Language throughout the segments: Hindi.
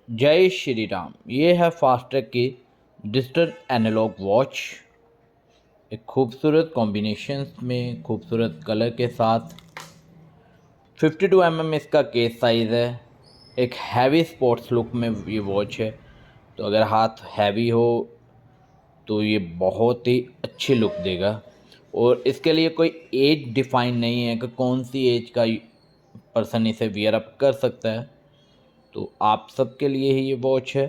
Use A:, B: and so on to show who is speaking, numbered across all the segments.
A: जय श्री राम। ये है फास्ट्रैक की डिजिटल एनालॉग वॉच। एक खूबसूरत कॉम्बिनेशन में खूबसूरत कलर के साथ 52 mm इसका केस साइज़ है। एक हैवी स्पोर्ट्स लुक में ये वॉच है, तो अगर हाथ हैवी हो तो ये बहुत ही अच्छी लुक देगा। और इसके लिए कोई एज डिफ़ाइन नहीं है कि कौन सी एज का पर्सन इसे वियर अप कर सकता है, तो आप सबके लिए ही ये वॉच है।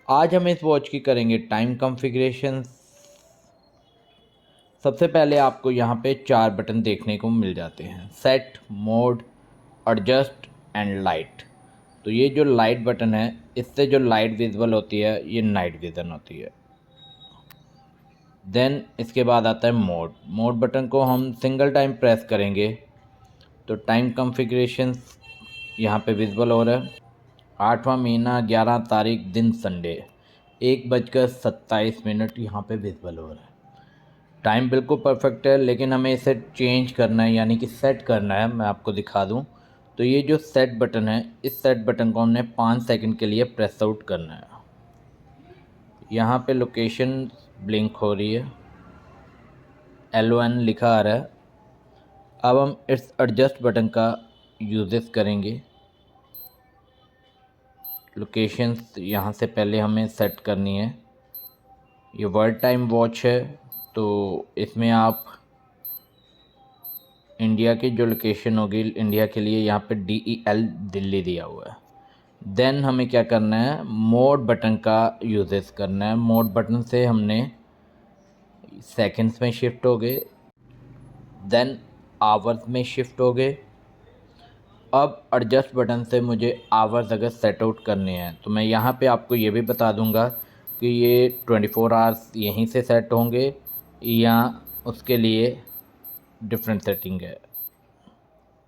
A: आज हम इस वॉच की करेंगे टाइम कॉन्फ़िगरेशन। सबसे पहले आपको यहाँ पे 4 बटन देखने को मिल जाते हैं: set, mode, adjust and light. तो ये जो लाइट बटन है, इससे जो लाइट विजिबल होती है ये नाइट विज़न होती है। देन इसके बाद आता है मोड। मोड बटन को हम सिंगल टाइम प्रेस करेंगे तो टाइम कॉन्फ़िगरेशन यहाँ पे विजिबल हो रहा है। 8वां महीना 11 तारीख दिन संडे 1:27 यहाँ पे विजिबल हो रहा है। टाइम बिल्कुल परफेक्ट है, लेकिन हमें इसे चेंज करना है, यानी कि सेट करना है। मैं आपको दिखा दूं तो ये जो सेट बटन है, इस सेट बटन को हमने 5 सेकंड के लिए प्रेस आउट करना है। यहाँ पे लोकेशन ब्लिंक हो रही है, LON लिखा आ रहा है। अब हम इस एडजस्ट बटन का यूजेस करेंगे। लोकेशंस यहाँ से पहले हमें सेट करनी है। ये वर्ल्ड टाइम वॉच है, तो इसमें आप इंडिया की जो लोकेशन होगी, इंडिया के लिए यहाँ पे DEL दिल्ली दिया हुआ है। देन हमें क्या करना है, मोड बटन का यूजेस करना है। मोड बटन से हमने सेकंड्स में शिफ्ट हो गए, देन आवर्स में शिफ्ट हो गए। अब एडजस्ट बटन से मुझे आवर्स अगर सेट आउट करने हैं तो मैं यहाँ पे आपको ये भी बता दूँगा कि ये 24 आवर्स यहीं से सेट होंगे या उसके लिए डिफरेंट सेटिंग है।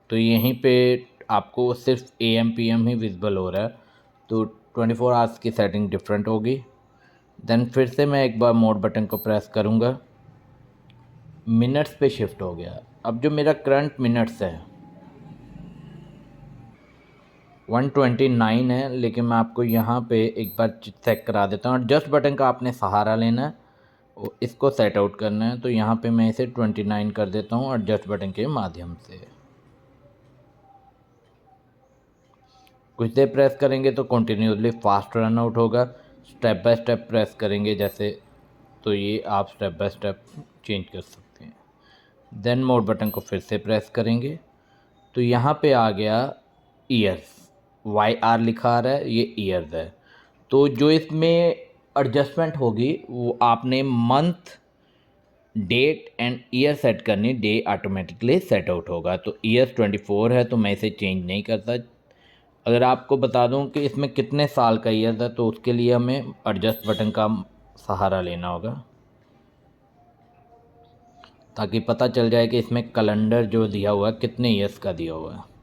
A: तो यहीं पे आपको सिर्फ AM PM ही विजिबल हो रहा है, तो 24 आवर्स की सेटिंग डिफरेंट होगी। देन फिर से मैं एक बार मोड बटन को प्रेस करूँगा, मिनट्स पे शिफ्ट हो गया। अब जो मेरा करंट मिनट्स है 129 है, लेकिन मैं आपको यहाँ पे एक बार चेक करा देता हूँ। एडजस्ट बटन का आपने सहारा लेना है और इसको सेट आउट करना है। तो यहाँ पे मैं इसे 29 कर देता हूँ एडजस्ट बटन के माध्यम से। कुछ देर प्रेस करेंगे तो कंटिन्यूसली फास्ट रन आउट होगा। स्टेप बाय स्टेप प्रेस करेंगे जैसे, तो ये आप स्टेप बाय स्टेप चेंज कर सकते हैं। देन मोड बटन को फिर से प्रेस करेंगे तो यहाँ पे आ गया ईयर्स, YR लिखा आ रहा है, ये ईयर्स है। तो जो इसमें एडजस्टमेंट होगी वो आपने month, date and year set करनी। डे ऑटोमेटिकली सेट आउट होगा। तो ईयर्स 24 है, तो मैं इसे चेंज नहीं करता। अगर आपको बता दूं कि इसमें कितने साल का ईयर था, तो उसके लिए हमें एडजस्ट बटन का सहारा लेना होगा, ताकि पता चल जाए कि इसमें कैलेंडर जो दिया हुआ है कितने ईयर्स का दिया हुआ है।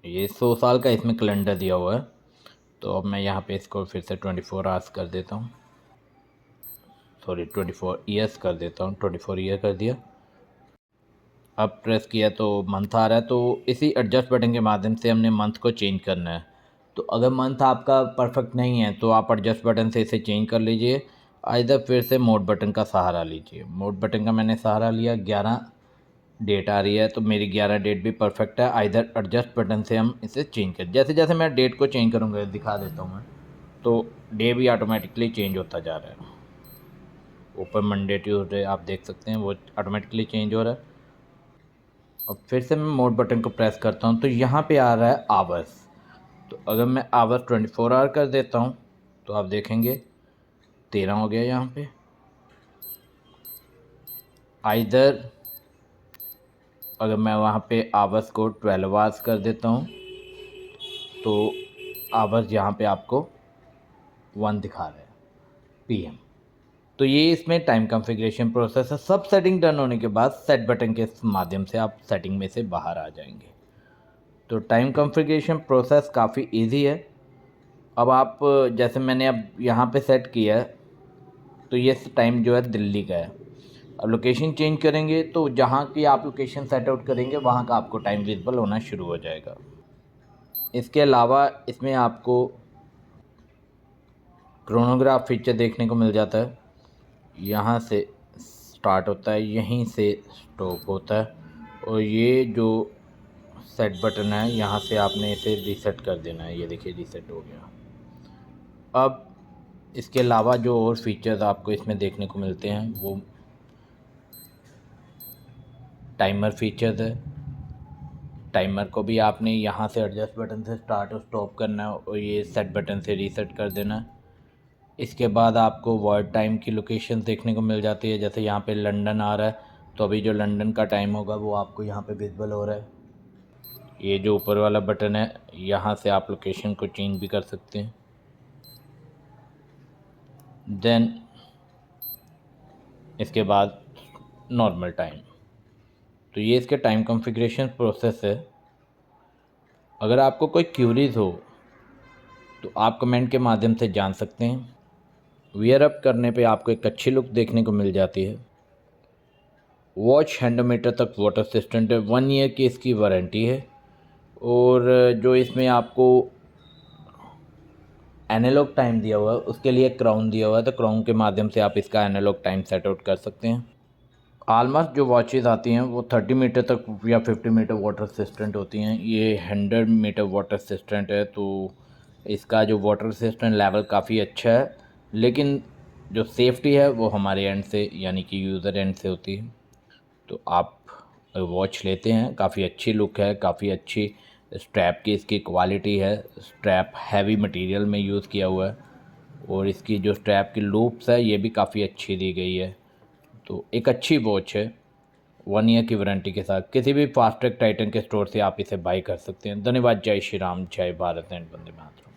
A: ये 100 साल का इसमें कैलेंडर दिया हुआ है। तो अब मैं यहाँ पे इसको फिर से 24 आवर्स कर देता हूँ, सॉरी 24 ईयर्स कर देता हूँ। 24 ईयर कर दिया। अब प्रेस किया तो मंथ आ रहा है, तो इसी एडजस्ट बटन के माध्यम से हमने मंथ को चेंज करना है। तो अगर मंथ आपका परफेक्ट नहीं है तो आप एडजस्ट बटन से इसे चेंज कर लीजिए, आइदर फिर से मोड बटन का सहारा लीजिए। मोड बटन का मैंने सहारा लिया, 11 डेट आ रही है, तो मेरी 11 डेट भी परफेक्ट है। आइदर एडजस्ट बटन से हम इसे चेंज कर, जैसे जैसे मैं डेट को चेंज करूँगा दिखा देता हूँ मैं, तो डे भी ऑटोमेटिकली चेंज होता जा रहा है। ऊपर मंडे ट्यूसडे आप देख सकते हैं, वो ऑटोमेटिकली चेंज हो रहा है। अब फिर से मैं मोड बटन को प्रेस करता हूँ तो यहाँ पे आ रहा है आवर्स। तो अगर मैं आवर्स 24 आवर कर देता हूँ तो आप देखेंगे 13 हो गया यहाँ पे। आइदर अगर मैं वहाँ पे आवर्स को 12 आवर्स कर देता हूँ तो आवर्स यहाँ पे आपको 1 दिखा रहा है, PM। तो ये इसमें टाइम कॉन्फ़िगरेशन प्रोसेस है। सब सेटिंग डन होने के बाद सेट बटन के माध्यम से आप सेटिंग में से बाहर आ जाएंगे। तो टाइम कॉन्फ़िगरेशन प्रोसेस काफ़ी इजी है। अब आप, जैसे मैंने अब यहाँ पे सेट किया है, तो ये टाइम जो है दिल्ली का है। अब लोकेशन चेंज करेंगे तो जहाँ की आप लोकेशन सेट आउट करेंगे वहाँ का आपको टाइम विजिबल होना शुरू हो जाएगा। इसके अलावा इसमें आपको क्रोनोग्राफ फीचर देखने को मिल जाता है। यहाँ से स्टार्ट होता है, यहीं से स्टॉप होता है, और ये जो सेट बटन है यहाँ से आपने इसे रीसेट कर देना है। ये देखिए रीसेट हो गया। अब इसके अलावा जो और फीचर्स आपको इसमें देखने को मिलते हैं वो टाइमर फीचर्स है। टाइमर को भी आपने यहाँ से एडजस्ट बटन से स्टार्ट और स्टॉप करना है, और ये सेट बटन से रीसेट कर देना है। इसके बाद आपको वर्ल्ड टाइम की लोकेशन देखने को मिल जाती है। जैसे यहाँ पे लंदन आ रहा है, तो अभी जो लंदन का टाइम होगा वो आपको यहाँ पे विजिबल हो रहा है। ये जो ऊपर वाला बटन है, यहाँ से आप लोकेशन को चेंज भी कर सकते हैं। देन इसके बाद नॉर्मल टाइम, तो ये इसके टाइम कॉन्फ़िगरेशन प्रोसेस है। अगर आपको कोई क्यूरीज हो तो आप कमेंट के माध्यम से जान सकते हैं। वियर अप करने पे आपको एक अच्छी लुक देखने को मिल जाती है। वॉच हैंडोमीटर तक वाटर असिस्टेंट है, 1 ईयर की इसकी वारंटी है। और जो इसमें आपको एनालॉग टाइम दिया हुआ है उसके लिए क्राउन दिया हुआ है, तो क्राउन के माध्यम से आप इसका एनालॉग टाइम सेट आउट कर सकते हैं। ऑलमोस्ट जो वॉचेज़ आती हैं वो 30 मीटर तक या 50 मीटर वाटर असिस्टेंट होती हैं। ये 100 मीटर वाटर असिस्टेंट है, तो इसका जो वाटर असिस्टेंट लेवल काफ़ी अच्छा है, लेकिन जो सेफ्टी है वो हमारे एंड से यानी कि यूज़र एंड से होती है। तो आप वॉच लेते हैं, काफ़ी अच्छी लुक है, काफ़ी अच्छी स्ट्रैप की इसकी क्वालिटी है। स्ट्रैप हैवी मटेरियल में यूज़ किया हुआ है, और इसकी जो स्ट्रैप की लूप्स है ये भी काफ़ी अच्छी दी गई है। तो एक अच्छी वॉच है 1 ईयर की वारंटी के साथ। किसी भी फास्ट्रैक टाइटन के स्टोर से आप इसे बाई कर सकते हैं। धन्यवाद। जय श्री राम, जय भारत एंड वंदे मातरम।